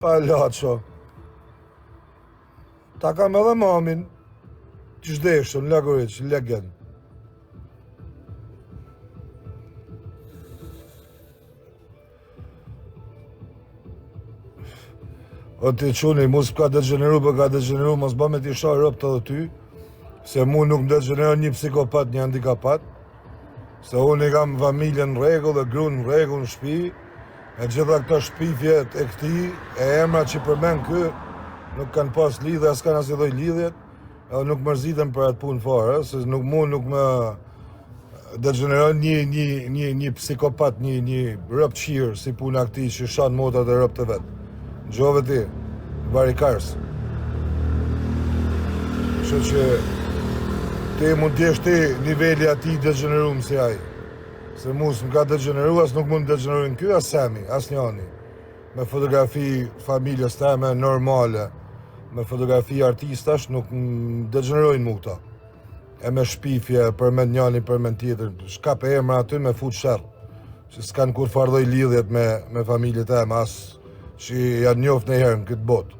Pa laço. Ta kam edhe mamin, që shdeshën, Lagoriç, legend. O ti quni, mus ka degeneru, për ka degeneru, mos ba me ti shaj rëpt edhe ty, se mu nuk më degeneru një psikopat, një handikapat, se unë i kam familjen në regull dhe grunë në regull në shpi, e gjitha këto shpifjet e këti, e emra që përmen kë, nuk kanë pas lidhe, as kanë asnjë lloj lidhjet, edhe nuk mërzitën për atë punë fare, se nuk më degeneron një psikopat, një rëpt qirë, si puna këti që shanë motat e rëpt të vetë. Gjove ti, barikars. Kështu që ti mund t'jesh ti niveli ati degenerum si ai. Se mus më ka degeneru, as nuk mund degeneruin ky, as Semi, as njani. Me fotografi familjes teme normale, me fotografi artistash, nuk më degenerojnë mu këta. E me shpifje, përmend njani, përmend tjetër, shkap e emra aty me fut sherr. Që s'kan kur fardoj lidhjet me familjet teme, as që janë njoft në herë në këtë botë.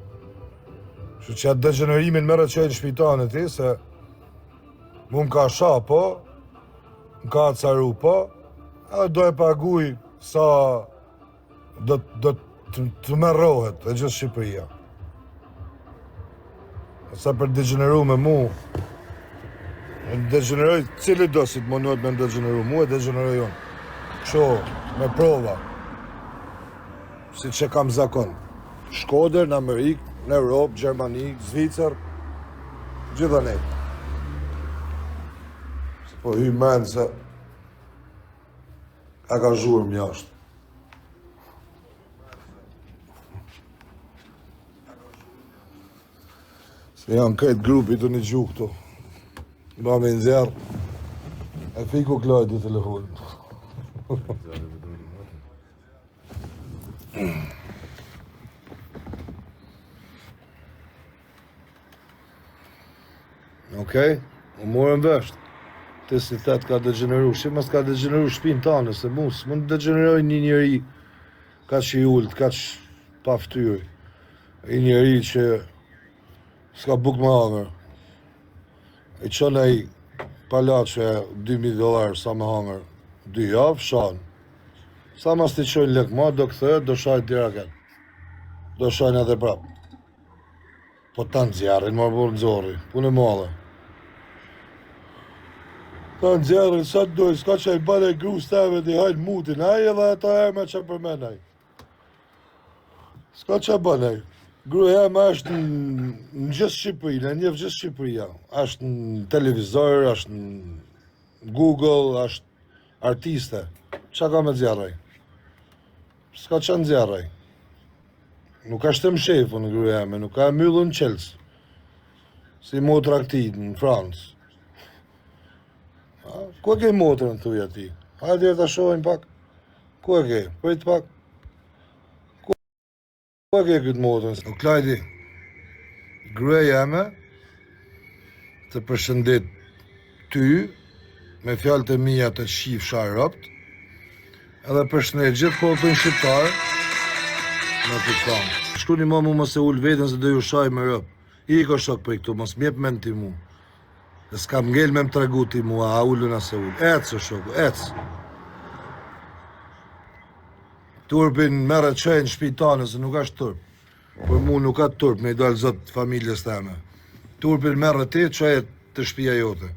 Që që atë degenerimin mërë të qajnë shpitane ti, se mu më ka sha po, më ka caru po, edhe do e paguj sa do të merrohet e gjithë Shqipëria. Sa për degeneru me mu, degeneroj cili do si të mundohet me degeneru, mu e degeneroj unë. Kështu, me prova. Si që kam zakon. Shkoder në Amerikë, në Europë, Gjermani, Zvicër, gjitha ne. Po hy menë se a ka zhurë më jashtë. Se janë këtë grupi të një gjuhë këtu. Ba me nëzjarë, e fiku klajt i telefonin. Okej, u morën vesh. Ti si thet ka degeneru, shi mas ka degeneru shpinë tane, se mund të degeneroj një njeri kaq i ullt, kaq pa ftyrë. I njeri që s'ka buk më hangër. I qën ai palaqe $2.000 sa më hangër 2 javë, shanë. Sa mas t'i qojnë lek ma, do këthejt, do shajt tjera këtë. Do shajnë edhe prapë. Po ta nxjerrin, ma burë nxorri, punë e madhe. Ta nxjerrin, sa të dojë, s'ka që i bane grus teme t'i hajnë mutin, aj edhe ata eme që përmen aj. S'ka që bane aj. Gruja eme është në gjithë Shqipërinë, e njef gjithë Shqipëria. Është në televizor, është në Google, është artiste. Qa ka me nxjerraj? S'ka që nxjerraj. Nuk ka shtëm shefu në gruja eme, nuk ka myllë në Qelsë. Si motra këti në Fransë. Ku e ke motrën, thuja ti? Hajde ta shohim pak. Ku e ke? Pojtë pak. Ku e ke këtë motrën? O Klajdi, gruja eme të përshëndet ty me fjalët e mia të shif sharropt, edhe përshëndet gjithë popullin shqiptar në të kam. Shkuni ma mu mos e ull vetën se do ju shaj me rëp. I ko shok për këtu, mos mjep men ti mu. Dhe s'kam ngell me më tregu ti mu, a ullun as e ull. Ecë shoku, ecë. Turpin merë qenë shpitane, se nuk ashtë turp. Për mu nuk ka turp, me i dalë zotë familjes teme. Turpin merë ti, qenë të shpia jote.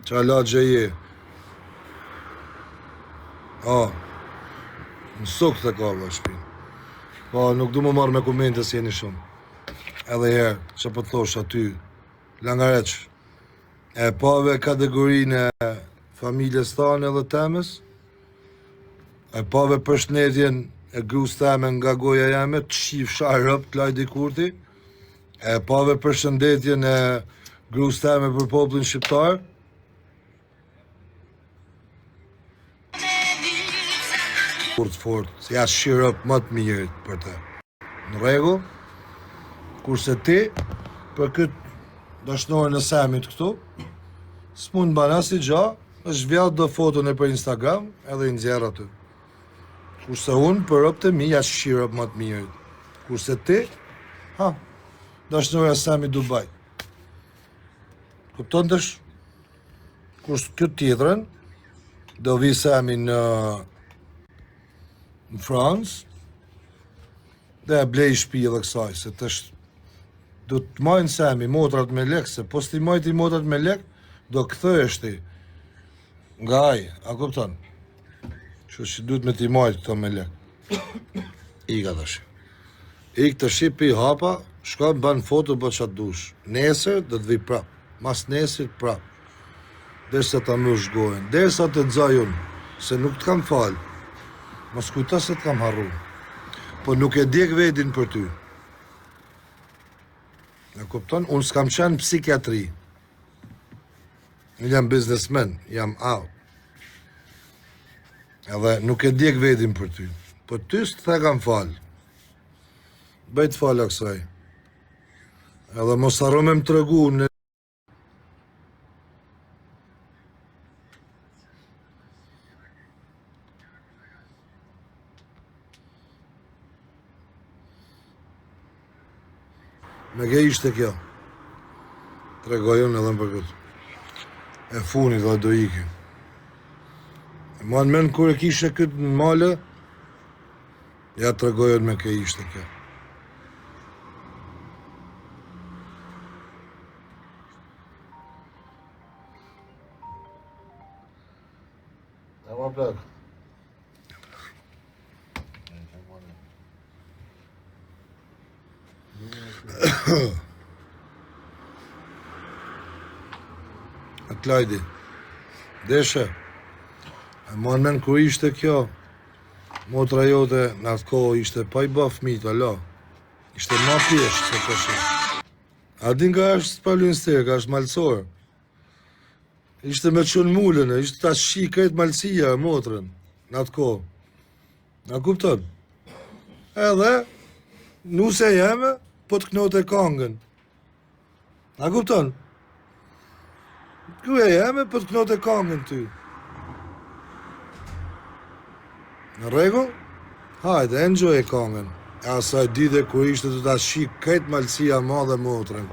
Qa lagje je? Në suk të ka vë shpinë. Po, nuk du më marrë me komente si jeni shumë. Edhe herë, që po të thosh aty, Langareq, e pave kategorinë e familjes tane dhe temës, e pave përshëndetjen e grus teme nga goja jeme, të shif sharëp, Klajdi Kurti, e pave përshëndetjen e grus teme për popullin shqiptar, fort, se ja shirëp më të mirët për te. Në rregull, kurse ti, për këtë dashnorën e Semit këtu, s'mund bana si gja, është vjallë do foton e për Instagram, edhe i nxjerr aty. Kurse unë për rob të mi, ja shqirë rob më të mirët. Kurse ti, dashnore Sami Dubai. Kupton tësh? Kurse këtë tjetërën, do vi Sami në Francë, dhe e blej shpi edhe kësaj, se tësh do të majnë Sami motrat me lek, se po s'ti majti motrat me lek, do këthëhesh ti nga aj, a kupton? Që duhet me t'i majtë këto me lek. Ika tash. Ik të shipi hapa, shka më banë foto bë qatë dush. Nesër do të vi prap, mas nesër prap. Derisa ta më shgojen, derisa të dzaj unë, se nuk të kam falë. Mos kujta se të kam harru. Po nuk e djek vedin për ty. E kupton? Unë s'kam qenë psikiatri. Unë jam biznesmen, jam out. Edhe nuk e djek vedin për ty. Po ty s'të the kam falë. Bëjt falë aksaj. Edhe mos harro me më tregu në... Me ke ishte kjo. Tregojon edhe më për këtë. E funit dhe do iki. Ma në men kur e kishe këtë në male, ja tregojon me ke ishte kjo. E ma plak. Klajdi, deshe, e mon men kur ishte kjo, motra jote në atë kohë ishte pa i ba fmit, alo, ishte ma pjesht se të shumë. A din ka është spalun sterë, ka është malësor. Ishte me qënë mullën, ishte ta shi krejt malësia e motrën në atë kohë. A kupton? Edhe, nuse jeme, po të knote kangën. A kupton? Kërë e jeme, po të knote kangën ty. Në regu? Hajde, enjoy e kangën. E asaj dite kur ishte të ta shik këtë malësia ma dhe motrën.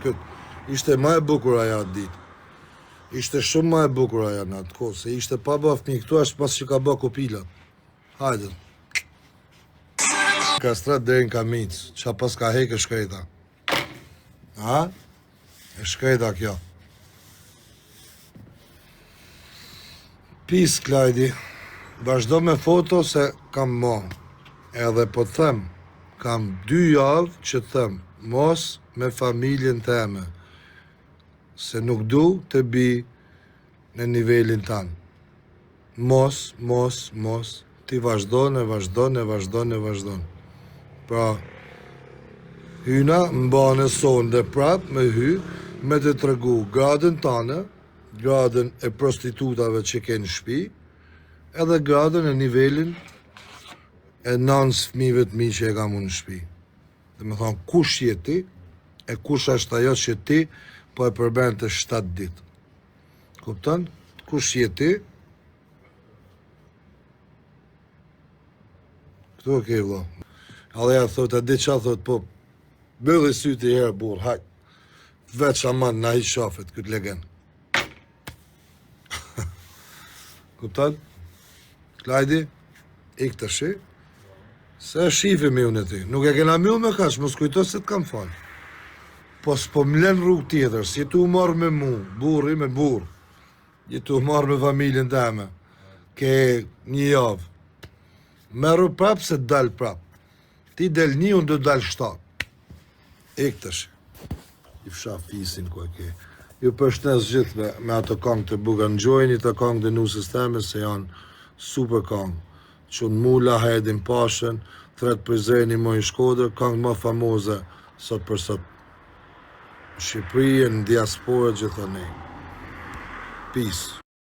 Ishte ma e bukur aja atë ditë. Ishte shumë ma e bukur aja në atë kohë, se ishte pa ba fmi këtu ashtë pas që ka ba kopilat. Hajde. Ka strat deri në kamicë, qa pas ka heke shkreta. Ha? E shkreta kjo. Peace, Klajdi. Vazhdo me foto se kam mo. Edhe po them, kam 2 javë që them, mos me familjen teme. Se nuk du të bi në nivelin tanë. Mos. Ti vazhdon. Pra, hyna mbane sonde prap me hy, me të tregu gradën tane, gradën e prostitutave që kenë shpi, edhe gradën e nivelin e nënës fmive të mi që e kam unë shpi. Dhe me thonë, kush je ti, e kush është ajo që ti, po e përben të 7 ditë. Kupton? Kush je ti? Këtu e ke vlo. Aleja thot, e di qa thot, po, bëllë i sytë i herë, burë, hajtë. Veç aman, na i shafet, këtë legend. Kupton? Klajdi, ik të shi, se shifi mi unë e ti. Nuk e kena mi unë me kash, mos kujto se të kam falë. Po s'po m'len rrugë tjetër, si tu marrë me mu, burri me burë, jetu marrë me familjen teme, ke 1 javë. Merru prap se dal prap. Ti del 1, unë do dal 7. Ik të shi. I fsha fisin ku e ke. Ju përshnes gjithë me ato kongë të buga. Enjoyni të kongë dhe nusës teme se janë super kongë. Qënë Mula, Hedin Pashën, Tret Prizreni, Moj Shkodër, kongë më famoze sot për sot. Shqipëri, në diaspora, gjithë ne. Peace.